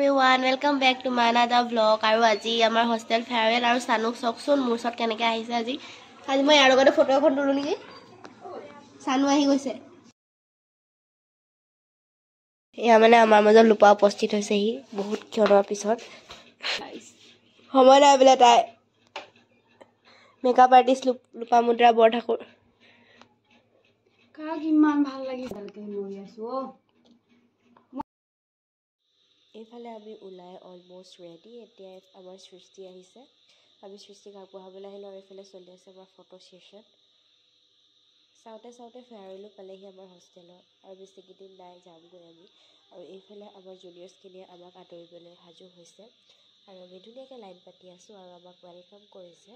Everyone, welcome back to my another vlog. আৰু আজি আমাৰ হোষ্টেল ফেয়াৰৱেল আৰু সানুক চকচোন মোৰ ওচৰত কেনেকৈ আহিছে আজি মই ইয়াৰ লগতে ফটো এখন তুলো নেকি সানু আহি গৈছে এয়া মানে আমাৰ মাজত লুপা উপস্থিত হৈছে হি বহুত ক্ষণৰ পিছত সময় নাই বোলে তাই মেকআপ আৰ্টিষ্ট লুপা মুদ্ৰা বৰঠাকুৰ কাক ইমান ভাল লাগিছে ভালকৈ মই আছো এইফালে আমি ওলাই অলমোষ্ট ৰেডি এতিয়া আমাৰ সৃষ্টি আহিছে আমি সৃষ্টিক আগবঢ়াবলৈ আহিলোঁ আৰু এইফালে চলি আছে আমাৰ ফটো ছেশ্যন চাওঁতে ফেয়াৰৱেলো পালেহি আমাৰ হোষ্টেলত আৰু বেছিকেইদিন নাই যামগৈ আমি আৰু এইফালে আমাৰ জুনিয়ৰ্ছখিনিয়ে আমাক আদৰিবলৈ সাজু হৈছে আৰু আমি ধুনীয়াকৈ লাইন পাতি আছোঁ আৰু আমাক ৱেলকাম কৰিছে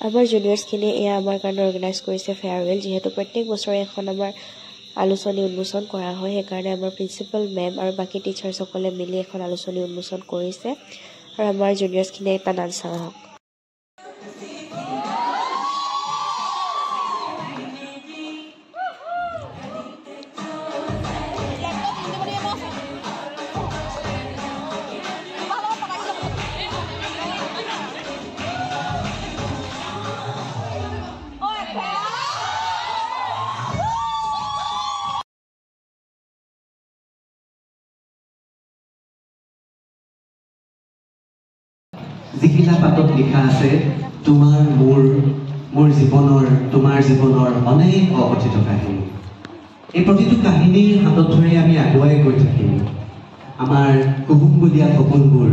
আমাৰ জুনিয়ৰ্ছখিনিয়ে এয়া আমাৰ কাৰণে অৰ্গেনাইজ কৰিছে ফেয়াৰৱেল যিহেতু প্ৰত্যেক বছৰে এখন আমাৰ আলোচনী উন্মোচন কৰা হয় সেইকাৰণে আমাৰ প্ৰিন্সিপাল মেম আৰু বাকী টিচাৰ্ছসকলে মিলি এখন আলোচনী উন্মোচন কৰিছে আৰু আমাৰ জুনিয়ৰ্ছখিনিয়ে এটা ডান্স চাওঁ আহক যিকিলা পাতত লিখা আছে তোমাৰ মোৰ জীৱনৰ তোমাৰ জীৱনৰ অনেক অকথিত কাহিনী এই প্ৰতিটো কাহিনীৰ হাতত ধৰি আমি আগুৱাই গৈ থাকিম আমাৰ কুহুমগুলীয়া সপোনবোৰ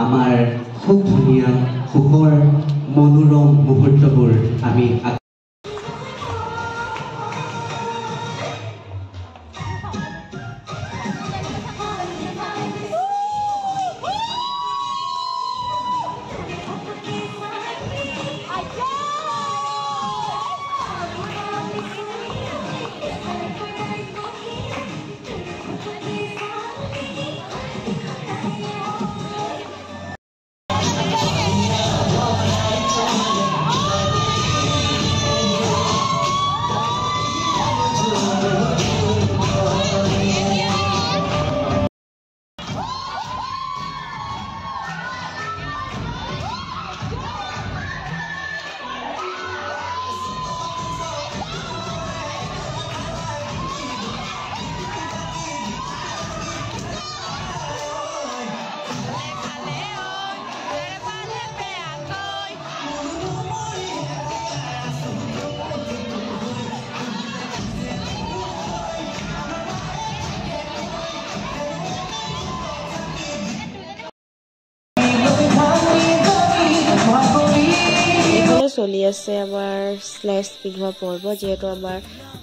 আমাৰ খুব ধুনীয়া সুখৰ মনোৰম মুহূৰ্তবোৰ আমি চলি আছে আমাৰ স্লেছ পিন্ধোৱা পৰ্ব যিহেতু আমাৰ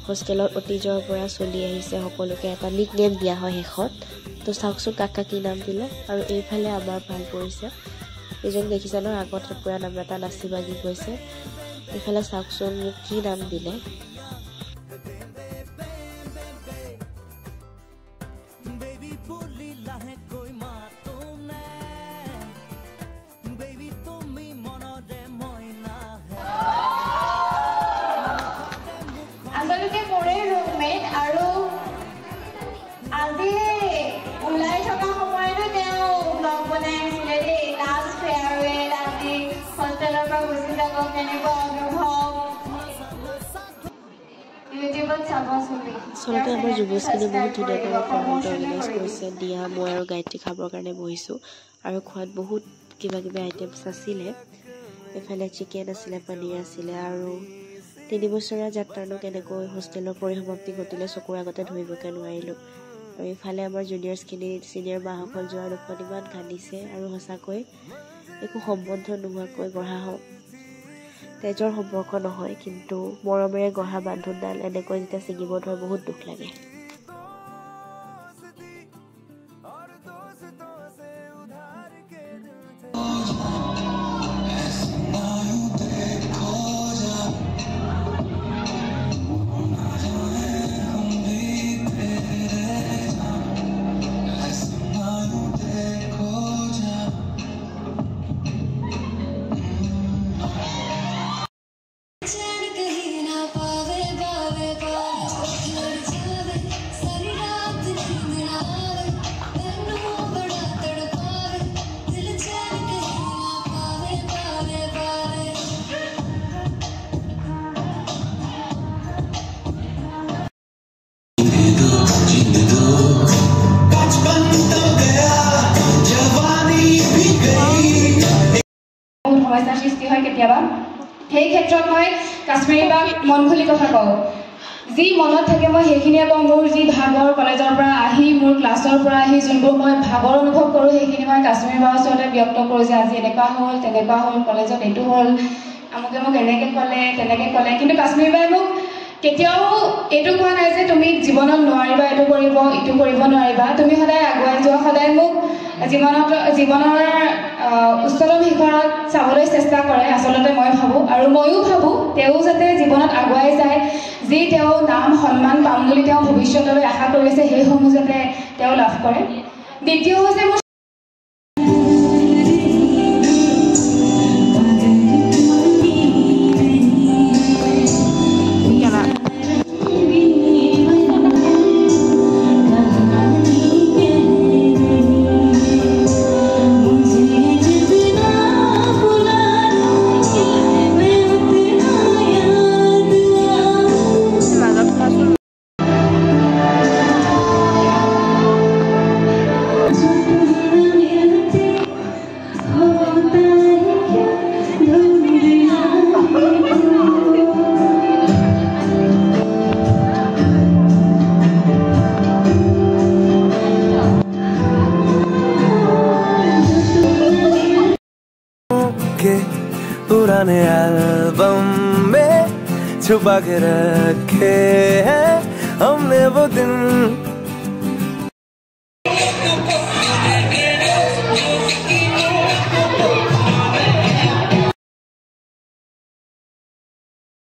হোষ্টেলত অতীজৰ পৰা চলি আহিছে সকলোকে এটা নিক নেম দিয়া হয় শেষত তো চাওকচোন কাকা কি নাম দিলে আৰু এইফালে আমাৰ ভাল পৰিছে এজন দেখিছে ন আগত পুৰা নাম এটা নাচি বাগি গৈছে এইফালে চাওকচোন মোক কি নাম দিলে আচলতে আমাৰ যুৱছখিনি বহুত ধুনীয়াকৈ ফেয়াৰৱেলটো অৰ্গেনাইজ কৰিছে দিয়া মই আৰু গায়ত্ৰী খাবৰ কাৰণে বহিছোঁ আৰু খোৱাত বহুত কিবা কিবি আইটেমছ আছিলে এফালে চিকেন আছিলে পনীৰ আছিলে আৰু 3 বছৰীয়া যাত্ৰানো কেনেকৈ হোষ্টেলৰ পৰিসমাপ্তি ঘটিলে চকুৰ আগতে ধৰিবকৈ নোৱাৰিলোঁ আৰু এইফালে আমাৰ জুনিয়ৰ্ছখিনি ছিনিয়ৰ বাসকল যোৱাৰ দুখত ইমান কান্দিছে আৰু সঁচাকৈ একো সম্বন্ধ নোহোৱাকৈ গঢ়া তেজৰ সম্পৰ্ক নহয় কিন্তু মৰমেৰে গঢ়া বান্ধোনডাল এনেকৈ যেতিয়া ছিঙিব ধৰে বহুত দুখ লাগে সমস্যাৰ সৃষ্টি হয় কেতিয়াবা সেই ক্ষেত্ৰত মই কাশ্মীৰী বাক মন খুলি কথা কওঁ যি মনত থাকে মই সেইখিনিয়ে কওঁ মোৰ যি ভাগৰ কলেজৰ পৰা আহি মোৰ ক্লাছৰ পৰা আহি যোনবোৰ মই ভাগৰ অনুভৱ কৰোঁ সেইখিনি মই কাশ্মীৰী বাৰ ওচৰতে ব্যক্ত কৰোঁ যে আজি এনেকুৱা হ'ল তেনেকুৱা হ'ল কলেজত এইটো হ'ল আমুকে মোক এনেকৈ ক'লে তেনেকৈ ক'লে কিন্তু কাশ্মীৰী বাই মোক কেতিয়াও এইটো কোৱা নাই যে তুমি জীৱনত নোৱাৰিবা এইটো কৰিব নোৱাৰিবা তুমি সদায় আগুৱাই যোৱা সদায় মোক জীৱনৰ উচ্চতম শিখৰত চাবলৈ চেষ্টা কৰে আচলতে মই ভাবোঁ আৰু ময়ো ভাবোঁ তেওঁ যাতে জীৱনত আগুৱাই যায় যি তেওঁ নাম সন্মান পাম বুলি তেওঁ ভৱিষ্যতলৈ আশা কৰিছে সেইসমূহ যাতে তেওঁ লাভ কৰে দ্বিতীয় হৈছে মোৰ पुराने एल्बम में छुपा के रखे हैं हमने वो दिन